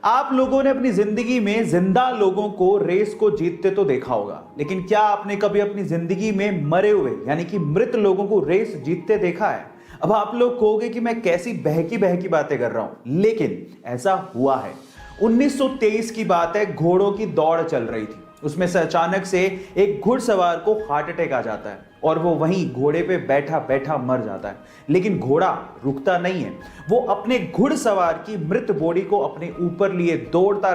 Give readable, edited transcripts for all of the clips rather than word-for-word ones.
आप लोगों ने अपनी जिंदगी में जिंदा लोगों को रेस को जीतते तो देखा होगा, लेकिन क्या आपने कभी अपनी जिंदगी में मरे हुए यानी कि मृत लोगों को रेस जीतते देखा है? अब आप लोग कहोगे कि मैं कैसी बहकी बहकी बातें कर रहा हूं, लेकिन ऐसा हुआ है। 1923 की बात है, घोड़ों की दौड़ चल रही थी। उसमें से अचानक से एक घुड़सवार को हार्ट अटैक आ जाता है और वो वहीं घोड़े पे बैठा बैठा मर जाता है। लेकिन घोड़ा रुकता नहीं है, वो अपने घुड़सवार की मृत बॉडी को अपने ऊपर लिए दौड़ता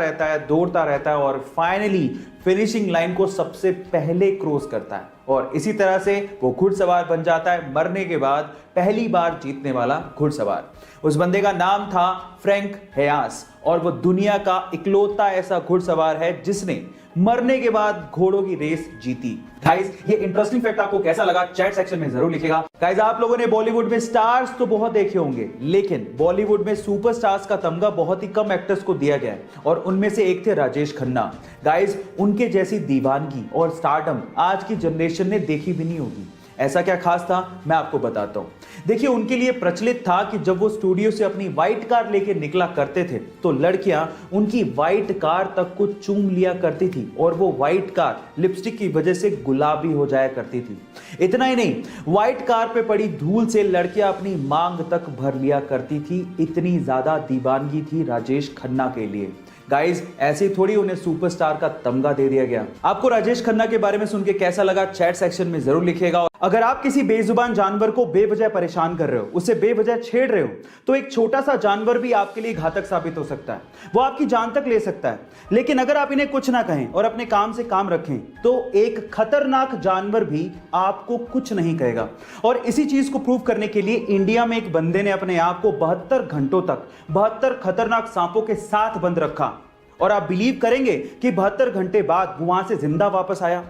रहता है और फाइनली फिनिशिंग लाइन को सबसे पहले क्रॉस करता है और इसी तरह से वो घुड़सवार बन जाता है मरने के बाद पहली बार जीतने वाला घुड़सवार। उस बंदे का नाम था फ्रैंक हेयास और वो दुनिया का इकलौता ऐसा घुड़सवार है जिसने मरने के बाद घोड़ों की रेस जीती। गाइस, ये इंटरेस्टिंग फैक्ट आपको कैसा लगा चैट सेक्शन में जरूर लिखिएगा। गाइस, आप लोगों ने बॉलीवुड में स्टार्स तो बहुत देखे होंगे, लेकिन बॉलीवुड में सुपरस्टार्स का तमगा बहुत ही कम एक्टर्स को दिया गया है और उनमें से एक थे राजेश खन्ना। गाइस, उनके जैसी दीवानगी और स्टारडम आज की जनरेशन ने देखी भी नहीं होगी। ऐसा क्या खास था, मैं आपको बताता हूं। देखिए, उनके लिए प्रचलित था कि जब वो स्टूडियो से अपनी व्हाइट कार लेके निकला करते थे तो लड़कियां उनकी व्हाइट कार तक को चूम लिया करती थी और वो व्हाइट कार लिपस्टिक की वजह से गुलाबी हो जाया करती थी। इतना ही नहीं, व्हाइट कार पे पड़ी धूल से लड़कियां अपनी मांग तक भर लिया करती थी। इतनी ज्यादा दीवानगी थी राजेश खन्ना के लिए। गाइस, ऐसे थोड़ी उन्हें सुपरस्टार का तमगा दे दिया गया। आपको राजेश खन्ना के बारे में सुन के कैसा लगा चैट सेक्शन में जरूर लिखिएगा। अगर आप किसी बेजुबान जानवर को बेवजह परेशान कर रहे हो, उसे बेवजह छेड़ रहे हो, तो एक छोटा सा जानवर भी आपके लिए घातक साबित हो सकता है। वो आपकी जान तक ले सकता है। लेकिन अगर आप इन्हें कुछ ना कहें और अपने काम से काम रखें तो एक खतरनाक जानवर भी आपको कुछ नहीं कहेगा। और इसी चीज को प्रूव करने के लिए इंडिया में एक बंदे ने अपने आप को 72 घंटों तक 72 खतरनाक सांपों के साथ बंद रखा और आप बिलीव करेंगे कि 72 घंटे बाद वो वहां से जिंदा वापस आया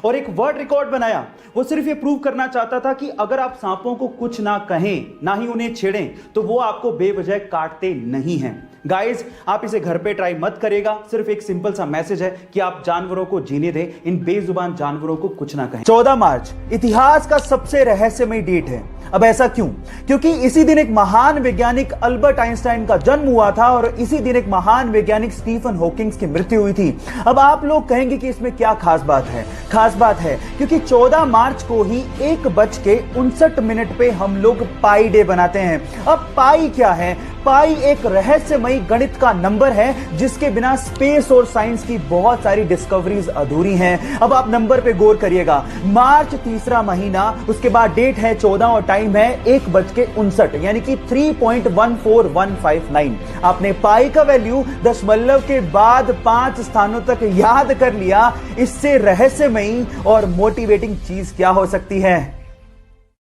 और एक वर्ल्ड रिकॉर्ड बनाया। वो सिर्फ ये प्रूव करना चाहता था कि अगर आप सांपों को कुछ ना कहें, ना ही उन्हें छेड़ें, तो वो आपको बेवजह काटते नहीं हैं। गाइस, आप इसे घर पे ट्राई मत करेगा। सिर्फ एक सिंपल सा मैसेज है कि आप जानवरों को जीने दें, इन बेजुबान जानवरों को कुछ ना कहें। 14 मार्च इतिहास का सबसे रहस्यमय डेट है। अब ऐसा क्यों? क्योंकि इसी दिन एक महान वैज्ञानिक अल्बर्ट आइंस्टाइन का जन्म हुआ था और इसी दिन एक महान वैज्ञानिक स्टीफन हॉकिंग की मृत्यु हुई थी। अब आप लोग कहेंगे कि इसमें क्या खास बात है? खास बात है क्योंकि 14 मार्च को ही 1:59 पे हम लोग पाई डे बनाते हैं। अब पाई क्या है? पाई एक रहस्यमयी गणित का नंबर है जिसके बिना स्पेस और साइंस की बहुत सारी डिस्कवरीज अधूरी हैं। अब आप नंबर पे गौर करिएगा। मार्च तीसरा महीना, उसके बाद डेट है 14 और टाइम है 1:59 यानी कि 3.14159। आपने पाई का वैल्यू दशमलव के बाद 5 स्थानों तक याद कर लिया। इससे रहस्यमयी और मोटिवेटिंग चीज क्या हो सकती है?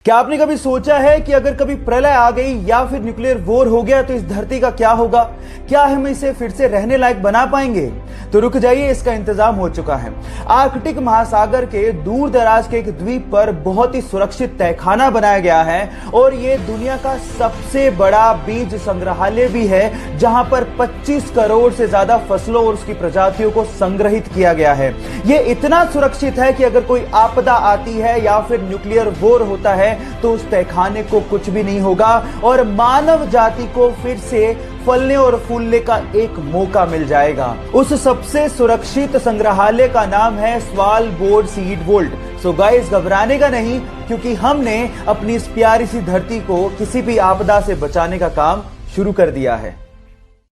क्या आपने कभी सोचा है कि अगर कभी प्रलय आ गई या फिर न्यूक्लियर वॉर हो गया तो इस धरती का क्या होगा? क्या हम इसे फिर से रहने लायक बना पाएंगे? तो रुक जाइए, इसका इंतजाम हो चुका है। आर्कटिक महासागर के दूर दराज के एक द्वीप पर बहुत ही सुरक्षित तहखाना बनाया गया है और यह दुनिया का सबसे बड़ा बीज संग्रहालय भी है, जहां पर 25 करोड़ से ज्यादा फसलों और उसकी प्रजातियों को संग्रहित किया गया है। यह इतना सुरक्षित है कि अगर कोई आपदा आती है या फिर न्यूक्लियर वॉर होता है तो उस तहखाने को कुछ भी नहीं होगा और मानव जाति को फिर से फलने और फूलने का एक मौका मिल जाएगा। उस सबसे सुरक्षित संग्रहालय का नाम है स्वालबोर्ड सीड वोल्ट। सो गाइस, घबराने का नहीं, क्योंकि हमने अपनी इस प्यारी सी धरती को किसी भी आपदा से बचाने का काम शुरू कर दिया है।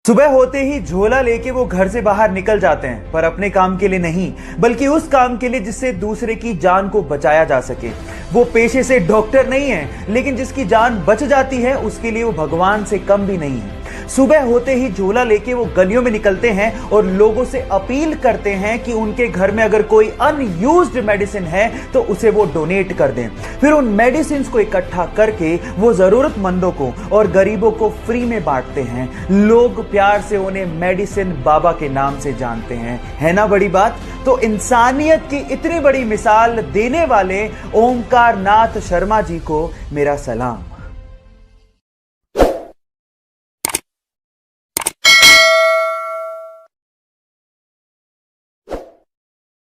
सुबह होते ही झोला लेके वो घर से बाहर निकल जाते हैं, पर अपने काम के लिए नहीं, बल्कि उस काम के लिए जिससे दूसरे की जान को बचाया जा सके। वो पेशे से डॉक्टर नहीं है, लेकिन जिसकी जान बच जाती है उसके लिए वो भगवान से कम भी नहीं है। सुबह होते ही झोला लेके वो गलियों में निकलते हैं और लोगों से अपील करते हैं कि उनके घर में अगर कोई अनयूज्ड मेडिसिन है तो उसे वो डोनेट कर दें। फिर उन मेडिसिन को इकट्ठा करके वो जरूरतमंदों को और गरीबों को फ्री में बांटते हैं। लोग प्यार से उन्हें मेडिसिन बाबा के नाम से जानते हैं। है ना बड़ी बात? तो इंसानियत की इतनी बड़ी मिसाल देने वाले ओमकार नाथ शर्मा जी को मेरा सलाम।